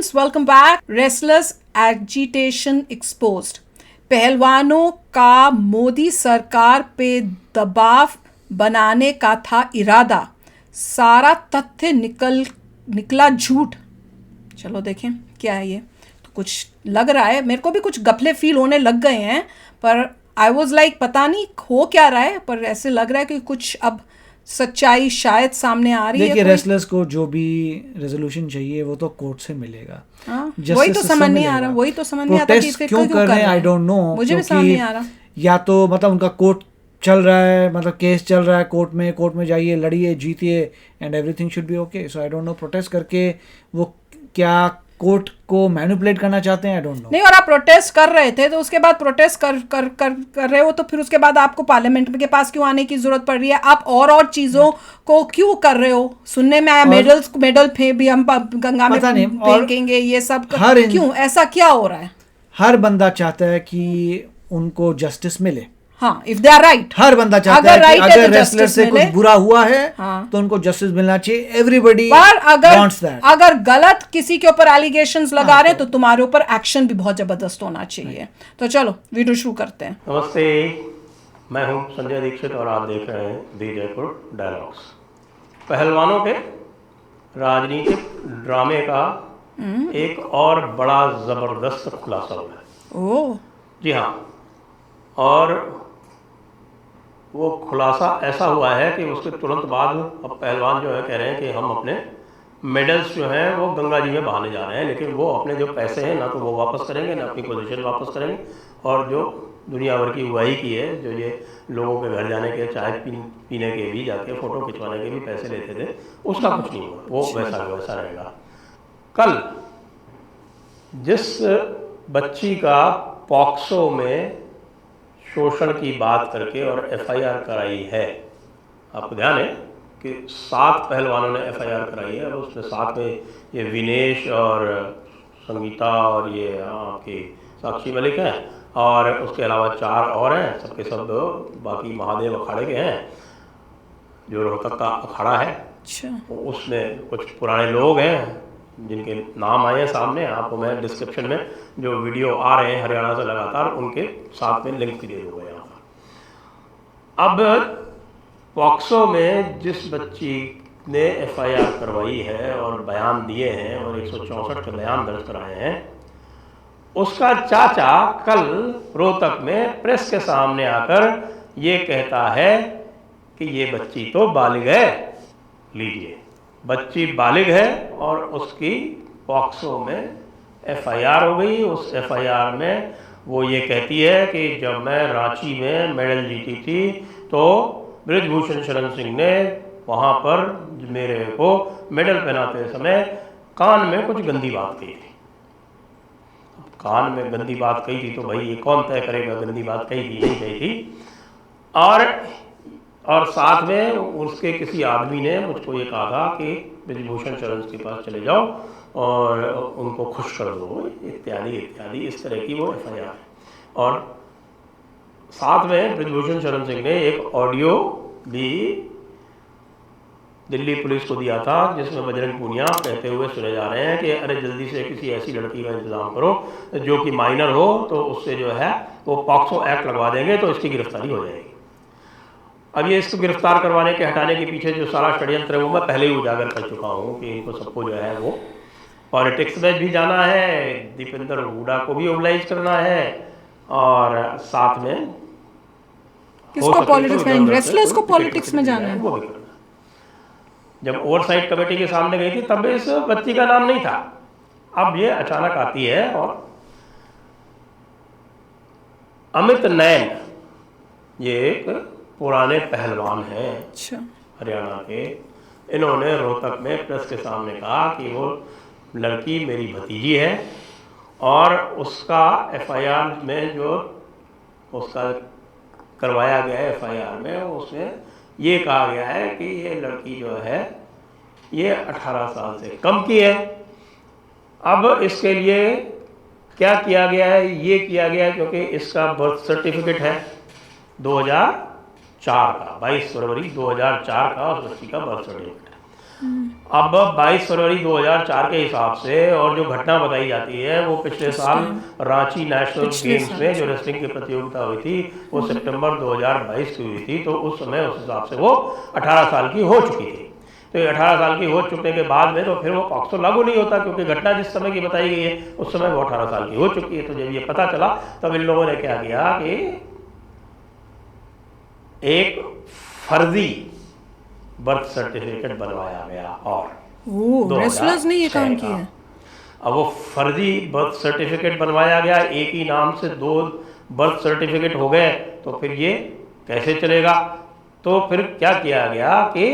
Friends, welcome back. Wrestlers agitation exposed. पहलवानों का मोदी सरकार पे दबाव बनाने का था इरादा, सारा तथ्य निकला झूठ। चलो देखें क्या है ये। तो कुछ लग रहा है, मेरे को भी कुछ गफले फील होने लग गए हैं, पर आई वॉज लाइक पता नहीं हो क्या रहा है, पर ऐसे लग रहा है कि कुछ अब सच्चाई शायद सामने आ रही है। देखिए, रेसलर्स को जो भी रेजोल्यूशन चाहिए वो तो कोर्ट से मिलेगा। वही तो समझ नहीं आ रहा, वही तो समझ नहीं आता कि प्रोटेस्ट क्यों कर रहे हैं, आई डोंट नो। मुझे भी समझ नहीं आ रहा। या तो मतलब उनका कोर्ट चल रहा है, मतलब केस चल रहा है कोर्ट में जाइए, लड़िए, जीतिए and everything should be okay. So I don't know protest करके वो क्या कोर्ट को मैनिपुलेट करना चाहते हैं, आई डोंट नो। नहीं, और आप प्रोटेस्ट कर रहे थे तो उसके बाद प्रोटेस्ट कर रहे हो, तो फिर उसके बाद आपको पार्लियामेंट के पास क्यों आने की जरूरत पड़ रही है? आप और चीजों को क्यों कर रहे हो? सुनने में आया मेडल भी हम गंगा में फेंकेंगे, ये सब क्यों? ऐसा क्या हो रहा है? हर बंदा चाहता है कि उनको जस्टिस मिले। हाँ, इफ दे आर राइट। हर बंदा चाहता है कि अगर रेसलर से कुछ बुरा हुआ है तो उनको जस्टिस मिलना चाहिए। Everybody wants that. अगर गलत किसी के ऊपर एलिगेशंस लगा रहे हैं तो तुम्हारे ऊपर एक्शन भी बहुत जबरदस्त होना चाहिए। तो चलो वीडियो शुरू करते हैं। नमस्ते, मैं हूं संजय दीक्षित और आप देख रहे हैं दी जयपुर डायलॉग्स। पहलवानों के राजनीतिक ड्रामे का एक और बड़ा जबरदस्त खुलासा हुआ है। ओह जी हाँ, और वो खुलासा ऐसा हुआ है कि उसके तुरंत बाद अब पहलवान जो है कह रहे हैं कि हम अपने मेडल्स जो हैं वो गंगा जी में बहाने जा रहे हैं, लेकिन वो अपने जो पैसे हैं ना तो वो वापस करेंगे, ना अपनी पोजीशन वापस करेंगे, और जो दुनिया भर की उगाही की है, जो ये लोगों के घर जाने के, चाय पीने के भी, जाके फ़ोटो खिंचवाने के भी पैसे लेते थे, उसका कुछ नहीं हुआ, वो वैसा रहेगा। कल जिस बच्ची का पॉक्सो में शोषण की बात करके और एफआईआर कराई है, आपको ध्यान है कि 7 पहलवानों ने एफआईआर कराई है, और उसमें 7 में ये विनेश और संगीता और ये आपकी साक्षी मलिक हैं, और उसके अलावा 4 और हैं, सबके सब बाकी महादेव अखाड़े के हैं, जो रोहतक का अखाड़ा है। उसमें कुछ पुराने लोग हैं जिनके नाम आए हैं सामने, आपको मैं डिस्क्रिप्शन में जो वीडियो आ रहे हैं हरियाणा से लगातार, उनके साथ में लिंक भी दे दूँगा यहाँ पर। अब पॉक्सो में जिस बच्ची ने एफआईआर करवाई है और बयान दिए हैं और 164 के बयान दर्ज कराए हैं, उसका चाचा कल रोहतक में प्रेस के सामने आकर ये कहता है कि ये बच्ची तो बालिग है। लीजिए, बच्ची बालिग है और उसकी पॉक्सो में एफआईआर हो गई। उस एफआईआर में वो ये कहती है कि जब मैं रांची में मेडल जीती थी तो बृजभूषण शरण सिंह ने वहाँ पर मेरे को मेडल पहनाते समय कान में कुछ गंदी बात कही थी। कान में गंदी बात कही थी तो भाई ये कौन तय करेगा गंदी बात कही थी नहीं कही थी। और साथ में उसके किसी आदमी ने मुझको ये कहा था कि बृजभूषण शरण के पास चले जाओ और उनको खुश कर दो, इत्यादि इत्यादि, इस तरह की वो एफआईआर है। और साथ में बृजभूषण शरण सिंह ने एक ऑडियो भी दिल्ली पुलिस को दिया था, जिसमें बजरंग पूनिया कहते हुए सुने जा रहे हैं कि अरे जल्दी से किसी ऐसी लड़की का इंतजाम करो जो कि माइनर हो, तो उससे जो है वो पॉक्सो एक्ट लगवा देंगे तो इसकी गिरफ्तारी हो जाएगी। अब ये इसको गिरफ्तार करवाने के हटाने के पीछे जो सारा षड्यंत्र है वो मैं पहले ही उजागर कर चुका हूँ कि इनको सबको जो है वो पॉलिटिक्स में भी जाना है, दीपेंद्र हुड्डा को भी मोबिलाइज करना है, और साथ में किसको पॉलिटिक्स में, रेसलर्स को पॉलिटिक्स में जाना है वो भी करना। जब ओवरसाइट कमेटी के सामने गई थी तब इस बच्ची का नाम नहीं था, अब ये अचानक आती है। और अमित नैन ये एक पुराने पहलवान हैं हरियाणा के, इन्होंने रोहतक में प्रेस के सामने कहा कि वो लड़की मेरी भतीजी है और उसका एफआईआर में जो उसका करवाया गया है एफआईआर में उसमें ये कहा गया है कि ये लड़की जो है ये 18 साल से कम की है। अब इसके लिए क्या किया गया है, ये किया गया है क्योंकि इसका बर्थ सर्टिफिकेट है 2004 का, 22 फरवरी 2004 का उस बच्ची का बर्थ सर्टिफिकेट है। अब 22 फरवरी 2004 के हिसाब से और जो घटना बताई जाती है वो पिछले साल रांची नेशनल गेम्स में जो रेसलिंग की प्रतियोगिता हुई थी वो सितंबर 2022 की हुई थी। तो उस समय उस हिसाब से वो 18 साल की हो चुकी थी। तो ये 18 साल की हो चुकने के बाद में तो फिर वो पॉक्सो लागू नहीं होता, क्योंकि घटना जिस समय की बताई गई है उस समय वो 18 साल की हो चुकी है। तो जब ये पता चला तब इन लोगों ने क्या किया कि एक फर्जी बर्थ सर्टिफिकेट बनवाया गया। और रेसलर्स ने ये काम किया है। अब वो फर्जी बर्थ सर्टिफिकेट बनवाया गया, एक ही नाम से 2 बर्थ सर्टिफिकेट हो गए, तो फिर ये कैसे चलेगा। तो फिर क्या किया गया कि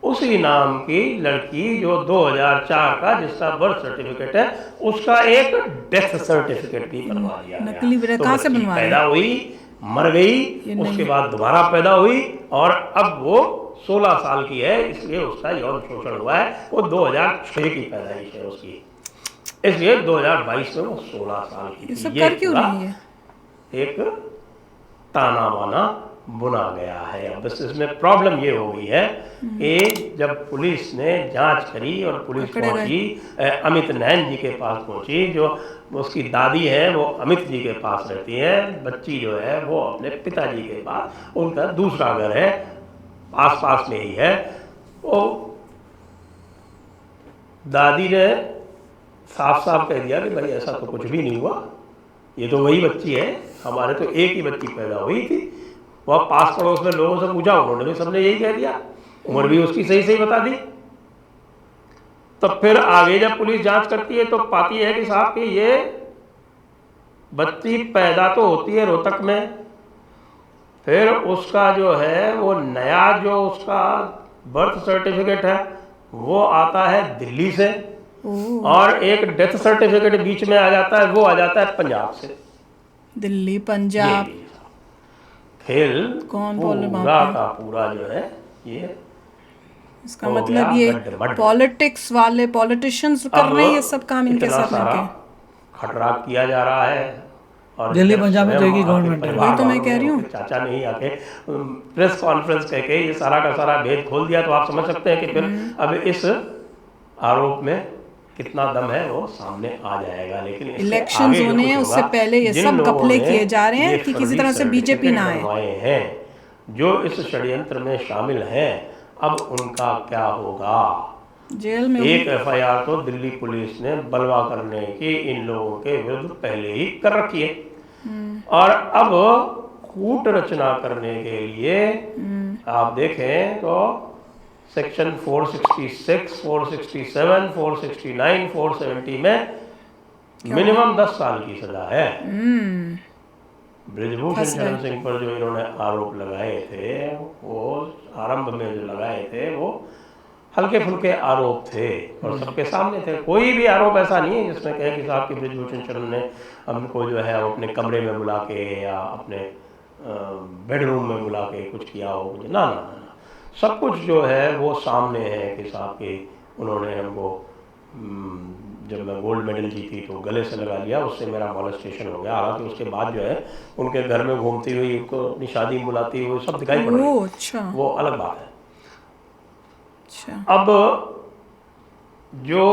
उसी नाम की लड़की जो 2004 का जिसका बर्थ सर्टिफिकेट है उसका एक डेथ सर्टिफिकेट भी बनवा दिया गया। नकली कहाँ से बनवाया? पैदा हुई, मर गई, उसके बाद दोबारा पैदा हुई और अब वो 16 साल की है, इसलिए उसका यौन शोषण हुआ है। वो 2006 की पैदाइश है उसकी, इसलिए 2022 में वो 16 साल की। ये सब कर क्यों रही है? एक ताना बाना बुना गया है। अब बस इसमें प्रॉब्लम ये हो गई है कि जब पुलिस ने जांच करी और पुलिस पहुंची, अमित नैन जी के पास पहुंची, जो उसकी दादी है वो अमित जी के पास रहती है, बच्ची जो है वो अपने पिताजी के पास, उनका दूसरा घर है आस पास में ही है। वो दादी ने साफ साफ कह दिया कि भाई ऐसा तो कुछ भी नहीं हुआ, ये तो वही बच्ची है, हमारे तो एक ही बच्ची पैदा हुई थी। वह पास पड़ोस में लोगों से पूछा, उन्होंने भी सबने यही कह दिया, उम्र भी उसकी सही सही बता दी। तब फिर आगे जब पुलिस जांच करती है तो पाती है कि साहब कि ये बच्ची पैदा तो होती है रोहतक में, फिर उसका जो है वो नया जो उसका बर्थ सर्टिफिकेट है वो आता है दिल्ली से, और एक डेथ सर्टिफिकेट बीच में आ जाता है, वो आ जाता है पंजाब से। दिल्ली पंजाब खेल कौन पूरा का पूरा जो है ये, इसका मतलब ये पॉलिटिक्स वाले पॉलिटिशियंस कर रहे हैं ये सब काम इनके साथ मिलके। खतरा किया जा रहा है और दिल्ली पंजाब में जाएगी गवर्नमेंट, वही तो मैं कह रही हूँ। चाचा नहीं आके प्रेस कॉन्फ्रेंस कह के ये सारा का सारा भेद खोल दिया, तो आप समझ सकते हैं कि फिर अब इस आरोप में कितना दम है वो सामने आ जाएगा। लेकिन इलेक्शंस होने हैं उससे पहले ये सब घपले किए जा रहे हैं कि किसी तरह से बीजेपी ना आए हैं जो इस षड्यंत्र में शामिल हैं, अब उनका क्या होगा। जेल में एक एफआईआर तो दिल्ली पुलिस ने बलवा करने की इन लोगों के विरुद्ध पहले ही कर रखी है, और अब कूट रचना करने के लिए आप देखें तो सेक्शन 466, 467, 469, 470 में मिनिमम 10 साल की सजा है। ब्रिजभूषण शरण सिंह पर जो इन्होंने आरोप लगाए थे वो आरंभ में जो लगाए थे वो हल्के फुल्के आरोप थे और सबके सामने थे। कोई भी आरोप ऐसा नहीं है जिसमें कहे कि साहब कि ब्रिजभूषण शरण ने हमको जो है अपने कमरे में बुला के या अपने बेडरूम में बुला के कुछ किया हो, ना ना ना, सब कुछ जो है वो सामने है कि साहब कि उन्होंने हमको जब मैं गोल्ड मेडल जीती तो गले से लगा लिया, उससे मेरा मॉलेस्टेशन हो गया। हालांकि उसके बाद जो है उनके घर में घूमती हुई, उनको अपनी शादी में बुलाती हुई सब दिखाई पड़ रही। अच्छा, वो अलग बात है। अच्छा, अब जो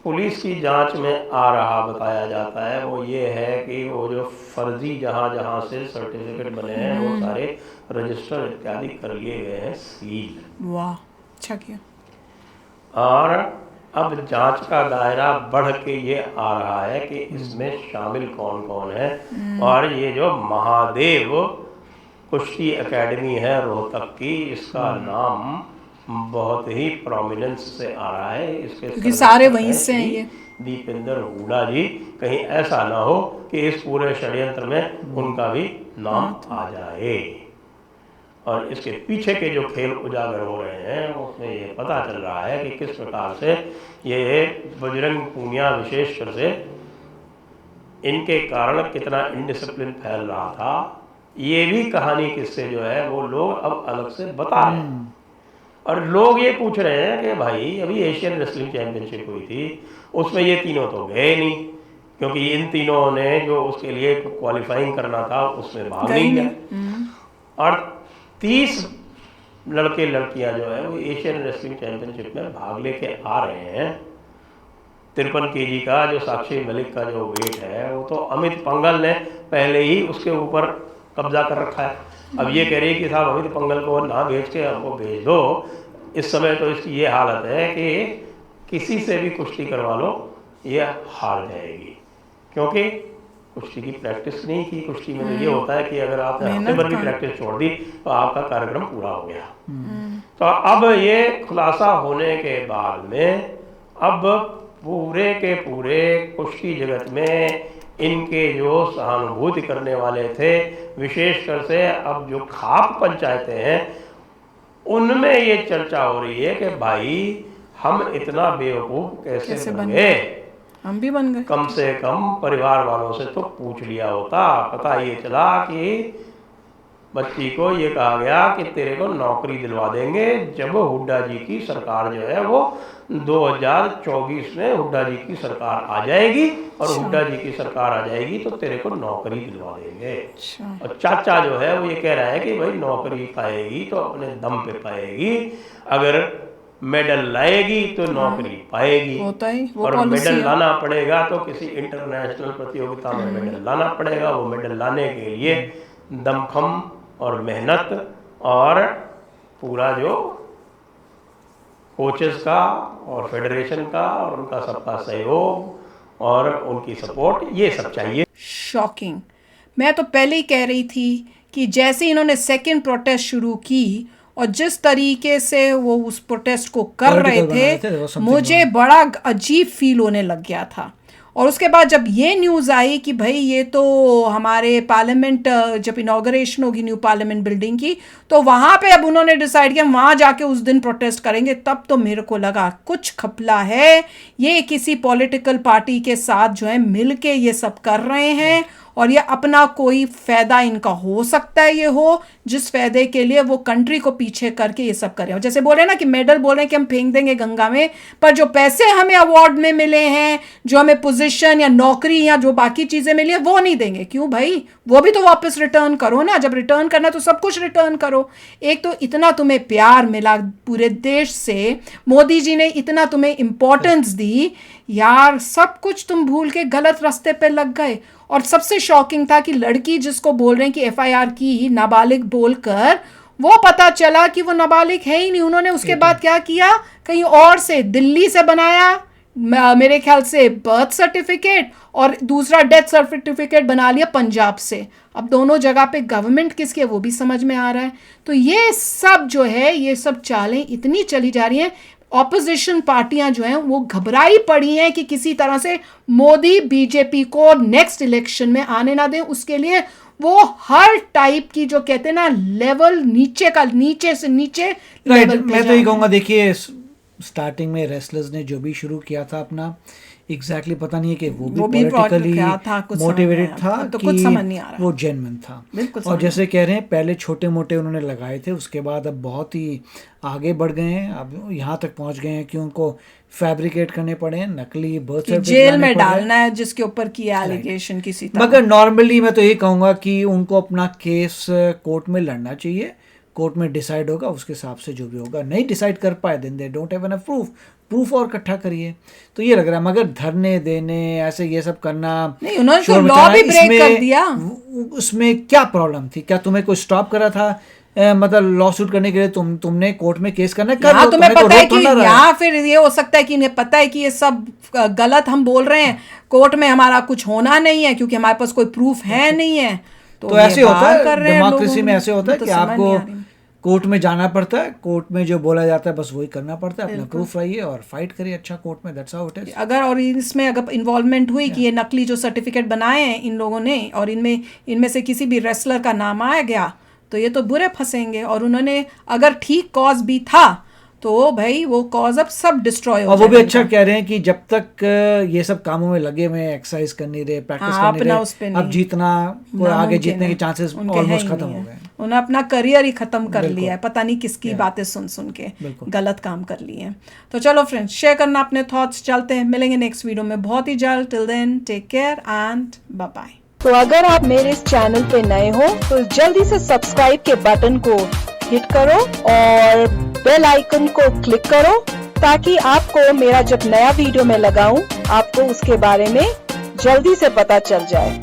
पुलिस की जांच में आ रहा बताया जाता है वो ये है कि वो जो फर्जी जहां से सर्टिफिकेट बने हैं वो सारे रजिस्टर इत्यादि कर लिए गए हैं सील। वाह, अच्छा किया। और अब जांच का दायरा बढ़ के ये आ रहा है कि इसमें शामिल कौन कौन है, और ये जो महादेव कुश्ती एकेडमी है रोहतक की, इसका नाम बहुत ही प्रोमिनेंस से आ रहा है। इसके क्योंकि सारे वहीं से हैं ये। दीपेंद्र हुडा जी, कहीं ऐसा ना हो कि इस पूरे षड्यंत्र में उनका भी नाम आ जाए। और इसके पीछे के जो खेल उजागर हो रहे हैं उसमें ये पता चल रहा है कि किस प्रकार से ये बजरंग पूनिया विशेषकर से इनके कारण कितना इनडिसिप्लिन फैल रहा था। ये भी कहानी किससे जो है वो लोग अब अलग से बता रहे हैं, और लोग ये पूछ रहे हैं कि भाई अभी एशियन रेसलिंग चैंपियनशिप हुई थी उसमें ये तीनों तो गए नहीं, क्योंकि इन तीनों ने जो उसके लिए क्वालिफाइंग करना था उसमें भाग नहीं लिया। और 30 लड़के लड़कियां जो है वो एशियन रेसलिंग चैंपियनशिप में भाग लेके आ रहे हैं। 53 kg का जो साक्षी मलिक का जो वेट है वो तो अमित पंघल ने पहले ही उसके ऊपर कब्जा कर रखा है। अब ये कह रही है कि साहब अमित पंघल को ना भेज के हमको भेज दो। इस समय तो इसकी ये हालत है कि किसी से भी कुश्ती करवा लो ये हार जाएगी, क्योंकि कुश्ती की प्रैक्टिस नहीं की। कुश्ती में तो ये होता है कि अगर आपने हफ्ते भर की प्रैक्टिस छोड़ दी तो आपका कार्यक्रम पूरा हो गया। तो अब ये खुलासा होने के बाद में अब पूरे के पूरे कुश्ती जगत में इनके जो सहानुभूति करने वाले थे, विशेषकर से अब जो खाप पंचायतें हैं उनमें ये चर्चा हो रही है कि भाई हम इतना बेवकूफ़ कैसे बन गए, हम भी बन गए। कम से कम परिवार वालों से तो पूछ लिया होता। पता ये चला कि बच्ची को ये कहा गया कि तेरे को नौकरी दिलवा देंगे जब हुड्डा जी की सरकार जो है वो 2024 में हुड्डा जी की सरकार आ जाएगी, और हुड्डा जी की सरकार आ जाएगी तो तेरे को नौकरी दिलवा देंगे। और चाचा जो है वो ये कह रहा है कि भाई नौकरी पाएगी तो अपने दम पे पाएगी, अगर मेडल लाएगी तो नौकरी पाएगी। होता ही वो और मेडल लाना पड़ेगा तो किसी इंटरनेशनल प्रतियोगिता में मेडल लाना पड़ेगा। वो मेडल लाने के लिए दमखम और मेहनत और पूरा जो कोचेस का और फेडरेशन का और उनका सबका सहयोग और उनकी सपोर्ट, ये सब चाहिए। शॉकिंग। मैं तो पहले ही कह रही थी कि जैसे इन्होंने सेकंड प्रोटेस्ट शुरू की और जिस तरीके से वो उस प्रोटेस्ट को कर रहे थे, मुझे बड़ा अजीब फील होने लग गया था। और उसके बाद जब ये न्यूज़ आई कि भाई ये तो हमारे पार्लियामेंट, जब इनॉग्रेशन होगी न्यू पार्लियामेंट बिल्डिंग की, तो वहाँ पे अब उन्होंने डिसाइड किया वहाँ जाके उस दिन प्रोटेस्ट करेंगे, तब तो मेरे को लगा कुछ खपला है। ये किसी पॉलिटिकल पार्टी के साथ जो है मिल के ये सब कर रहे हैं और ये अपना कोई फ़ायदा इनका हो सकता है, ये हो जिस फ़ायदे के लिए वो कंट्री को पीछे करके ये सब कर रहे हो। जैसे बोले ना कि मेडल बोल रहे हैं कि हम फेंक देंगे गंगा में, पर जो पैसे हमें अवार्ड में मिले हैं, जो हमें पोजीशन या नौकरी या जो बाकी चीज़ें मिली है वो नहीं देंगे। क्यों भाई, वो भी तो वापस रिटर्न करो ना। जब रिटर्न करना तो सब कुछ रिटर्न करो। एक तो इतना तुम्हें प्यार मिला पूरे देश से, मोदी जी ने इतना तुम्हें इम्पोर्टेंस दी, यार सब कुछ तुम भूल के गलत रास्ते पे लग गए। और सबसे शॉकिंग था कि लड़की जिसको बोल रहे हैं कि एफआईआर की नाबालिग बोलकर, वो पता चला कि वो नाबालिग है ही नहीं। उन्होंने उसके बाद क्या किया, कहीं और से दिल्ली से बनाया मेरे ख्याल से बर्थ सर्टिफिकेट, और दूसरा डेथ सर्टिफिकेट बना लिया पंजाब से। अब दोनों जगह पे गवर्नमेंट किसकी है वो भी समझ में आ रहा है। तो ये सब जो है, ये सब चालें इतनी चली जा रही हैं। ऑपोजिशन पार्टियां जो हैं वो घबराई पड़ी हैं कि किसी तरह से मोदी बीजेपी को नेक्स्ट इलेक्शन में आने ना दें। उसके लिए वो हर टाइप की जो कहते हैं ना लेवल नीचे का, नीचे से नीचे लेवल पे। मैं तो ये कहूँगा, देखिए स्टार्टिंग में रेसलर्स ने जो भी शुरू किया था अपना, एग्जैक्टली पता नहीं है कि वो भी पॉलिटिकली मोटिवेटेड था तो कि कुछ समझ नहीं आ रहा, वो जेन्युइन था। और जैसे कह रहे हैं पहले छोटे मोटे उन्होंने लगाए थे, उसके बाद अब बहुत ही आगे बढ़ गए हैं। अब यहाँ तक पहुँच गए हैं कि उनको फैब्रिकेट करने पड़े हैं, नकली बर्थ सर्टिफिकेट जेल में डालना है जिसके ऊपर किया एलिगेशन किसी तरह। मगर नॉर्मली मैं तो ये कहूँगा कि उनको अपना केस कोर्ट में लड़ना चाहिए, कोर्ट में डिसाइड होगा, उसके हिसाब से जो भी होगा। नहीं डिसाइड कर पाए then they don't have enough proof और इकट्ठा करिए। तो ये लग रहा है, मगर धरने देने ऐसे ये सब करना नहीं, उन्होंने तो लॉ भी ब्रेक कर दिया। उसमें क्या प्रॉब्लम थी? क्या तुम्हें कोई स्टॉप करा था मतलब लॉ सूट करने के लिए? तुमने कोर्ट में केस करना कर लो, तुम्हें पता है कि यहाँ फिर ये हो सकता है कि इन्हें पता है कि ये सब गलत हम बोल रहे हैं, कोर्ट में हमारा कुछ होना नहीं है क्योंकि हमारे पास कोई प्रूफ है नहीं है। तो ऐसे होता है डेमोक्रेसी में, ऐसे होता है कि आपको कोर्ट में जाना पड़ता है, कोर्ट में जो बोला जाता है बस वही करना पड़ता है। अपना प्रूफ रहिए और फाइट करिए अच्छा कोर्ट में, दैट्स हाउ इट इज। अगर और इसमें अगर इन्वॉल्वमेंट हुई कि ये नकली जो सर्टिफिकेट बनाए हैं इन लोगों ने और इनमें से किसी भी रेसलर का नाम आ गया तो ये तो बुरे फंसेंगे। और उन्होंने अगर ठीक कॉज भी था तो भाई वो कॉज अब सब डिस्ट्रॉय हो। और वो भी अच्छा कह रहे हैं कि जब तक ये सब कामों में लगे हुए, एक्सरसाइज करनी रहे, प्रैक्टिस करनी रहे, अब जीतना आगे जीतने के चांसेस ऑलमोस्ट खत्म हो गए। उन्होंने अपना करियर ही खत्म कर लिया है, पता नहीं किसकी बातें सुन के गलत काम कर लिए हैं। तो चलो फ्रेंड्स, शेयर करना अपने थॉट्स। चलते हैं, मिलेंगे नेक्स्ट वीडियो में बहुत ही जल्द। Till then take care and bye bye. तो अगर आप मेरे इस चैनल पे नए हो तो जल्दी से सब्सक्राइब के बटन को हिट करो और बेल आइकन को क्लिक करो ताकि आपको मेरा जब नया वीडियो मैं लगाऊं आपको उसके बारे में जल्दी से पता चल जाए।